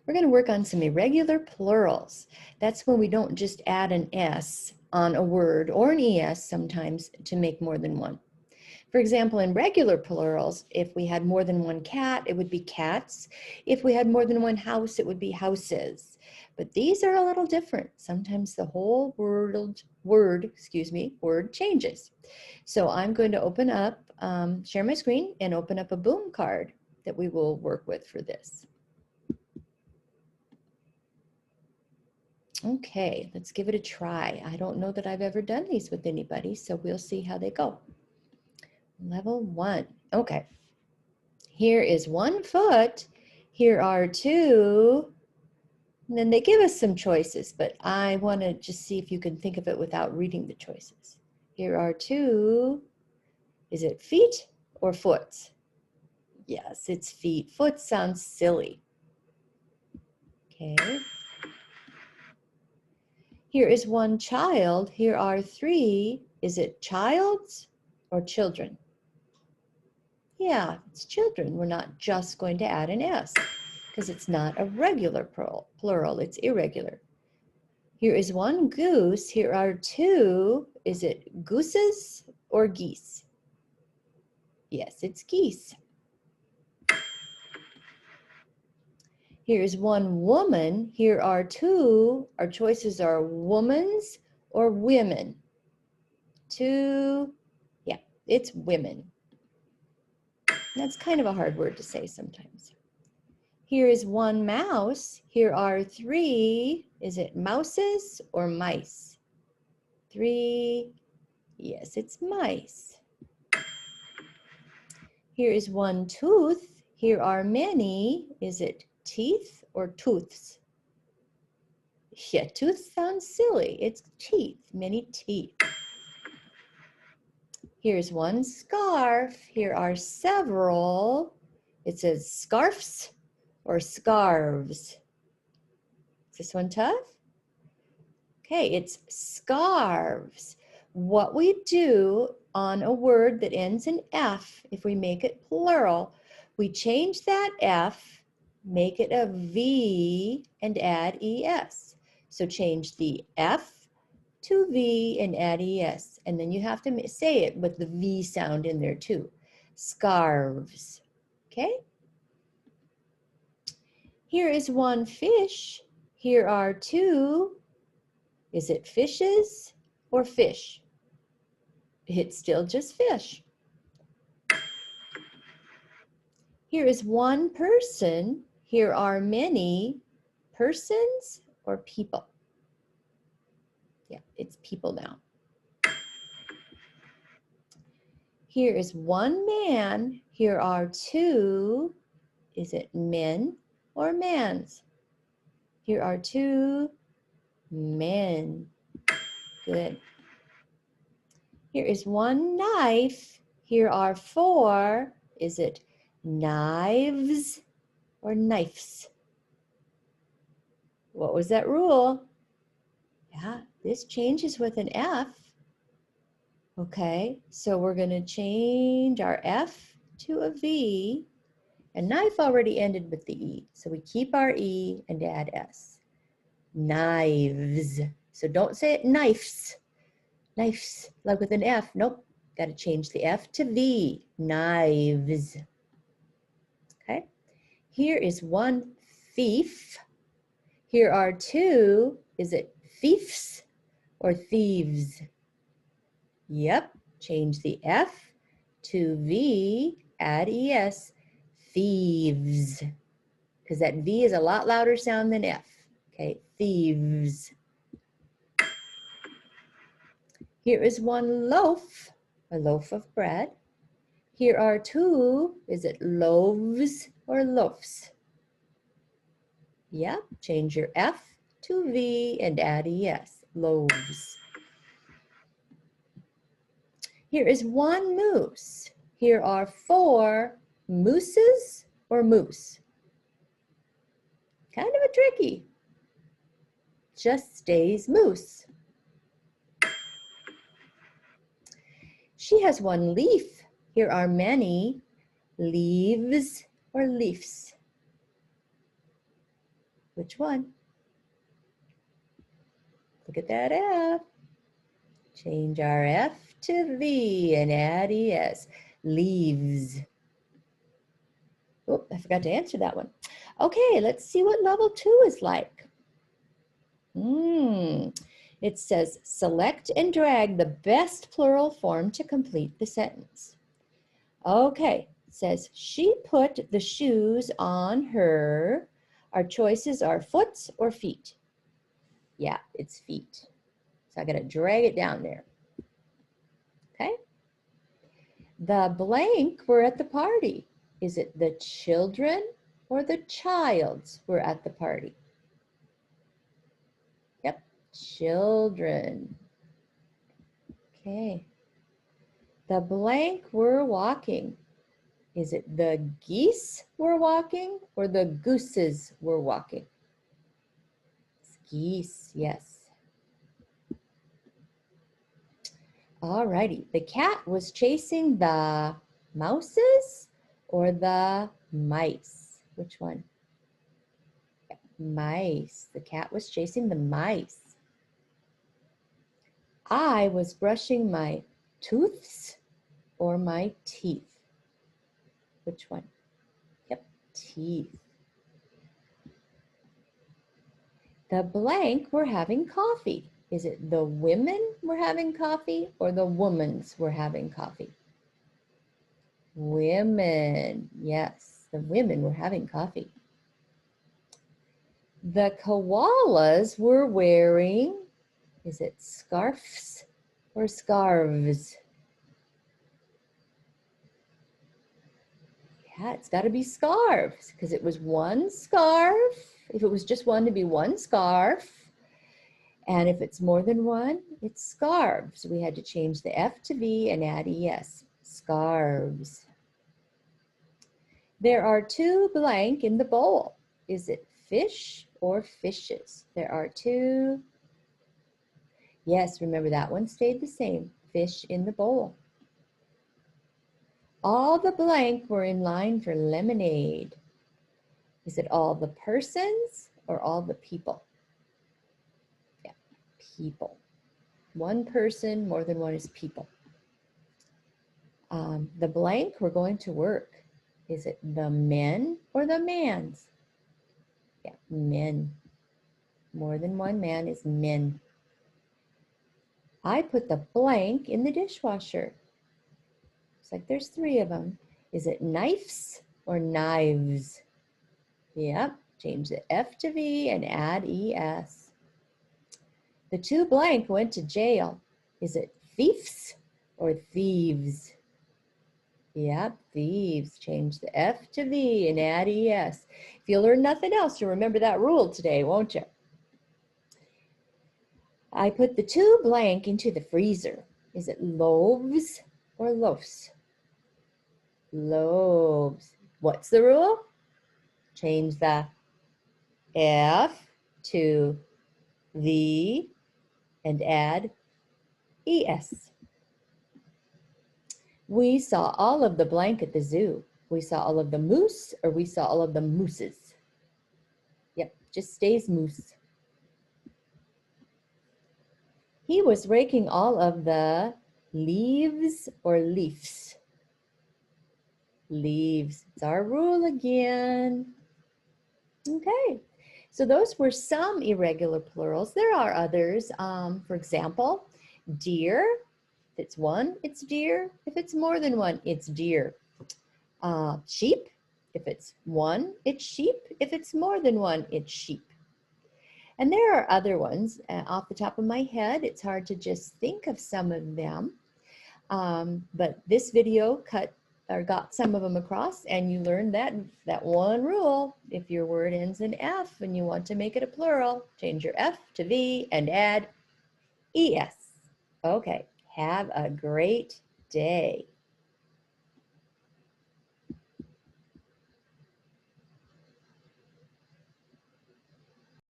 We're going to work on some irregular plurals. That's when we don't just add an S on a word or an ES sometimes to make more than one. For example, in regular plurals, if we had more than one cat, it would be cats. If we had more than one house, it would be houses. But these are a little different. Sometimes the whole word changes. So I'm going to open up, share my screen and open up a boom card that we will work with for this. Okay, let's give it a try. I don't know that I've ever done these with anybody, so we'll see how they go. Level 1. Okay. Here is 1 foot. Here are 2. And then they give us some choices, but I want to just see if you can think of it without reading the choices. Here are 2. Is it feet or foot? Yes, it's feet. Foot sounds silly. Okay. Here is 1 child. Here are 3. Is it childs or children? Yeah, it's children. We're not just going to add an S because it's not a regular plural, it's irregular. Here is 1 goose. Here are 2. Is it gooses or geese? Yes, it's geese. Here is 1 woman. Here are 2. Our choices are womans or women. 2, yeah, it's women. That's kind of a hard word to say sometimes. Here is 1 mouse. Here are 3. Is it mouses or mice? 3. Yes, it's mice. Here is 1 tooth. Here are many. Is it teeth or tooths? Yeah, tooth sounds silly. It's teeth, many teeth. Here's 1 scarf. Here are several. It says scarfs or scarves. Is this one tough? Okay, it's scarves. What we do on a word that ends in F, if we make it plural, we change that F, make it a V, and add ES. So change the F to V and add ES. And then you have to say it with the V sound in there too. Scarves. Okay? Here is 1 fish. Here are 2. Is it fishes or fish? It's still just fish. Here is 1 person. Here are many persons or people. Yeah, it's people now. Here is 1 man. Here are 2. Is it men or mans? Here are 2 men. Good. Here is 1 knife. Here are 4. Is it knives or knives? What was that rule? Yeah, this changes with an F. Okay, so we're going to change our F to a V. And knife already ended with the E, so we keep our E and add S. Knives. So don't say it knives. Knives, like with an F. Nope, got to change the F to V. Knives. Okay, here is 1 thief. Here are 2. Is it thieves or thieves? Yep, change the F to V, add ES, thieves. Because that V is a lot louder sound than F. Okay, thieves. Here is 1 loaf, a loaf of bread. Here are 2. Is it loaves or loafs? Yep, change your F to V and add ES, loaves. Here is 1 moose. Here are 4 mooses or moose. Kind of a tricky. Just stays moose. She has 1 leaf. Here are many leaves or leafs. Which one? Look at that F. Change our F to V and add ES. Leaves. Oh, I forgot to answer that one. Okay, let's see what level 2 is like. It says, select and drag the best plural form to complete the sentence. Okay, it says, she put the shoes on her. Our choices are foot or feet. Yeah, it's feet. So I got to drag it down there. Okay. The blank were at the party. Is it the children or the childs were at the party? Yep, children. Okay. The blank were walking. Is it the geese were walking or the gooses were walking? It's geese, yes. Alrighty, the cat was chasing the mouses or the mice? Which one? Mice. The cat was chasing the mice. I was brushing my tooths or my teeth? Which one? Yep, teeth. The blank were having coffee. Is it the women were having coffee or the womans were having coffee? Women. Yes, the women were having coffee. The koalas were wearing, is it scarves or scarves? Yeah, it's got to be scarves because it was one scarf. If it was just one, to be one scarf. And if it's more than one, it's scarves. We had to change the F to V and add ES, scarves. There are two blank in the bowl. Is it fish or fishes? There are two. Yes, remember that one stayed the same, fish in the bowl. All the blank were in line for lemonade. Is it all the persons or all the people? Yeah, people. One person, more than one is people. The blank, we're going to work. Is it the men or the mans? Yeah, men. More than one man is men. I put the blank in the dishwasher. It's like there's three of them. Is it knives or knives? Yep, change the F to V and add ES. The two blank went to jail. Is it thieves or thieves? Yep, thieves. Change the F to V and add ES. If you learn nothing else, you'll remember that rule today, won't you? I put the two blank into the freezer. Is it loaves or loaves? Loaves. What's the rule? Change the F to V and add ES. We saw all of the blank at the zoo. We saw all of the moose or we saw all of the mooses. Yep, just stays moose. He was raking all of the leaves or leaves. Leaves. It's our rule again. Okay, so those were some irregular plurals. There are others. For example, deer. If it's one, it's deer. If it's more than one, it's deer. Sheep. If it's one, it's sheep. If it's more than one, it's sheep. And there are other ones off the top of my head. It's hard to just think of some of them. But this video got some of them across, and you learned that one rule. If your word ends in F and you want to make it a plural, change your F to V and add ES. Okay, have a great day.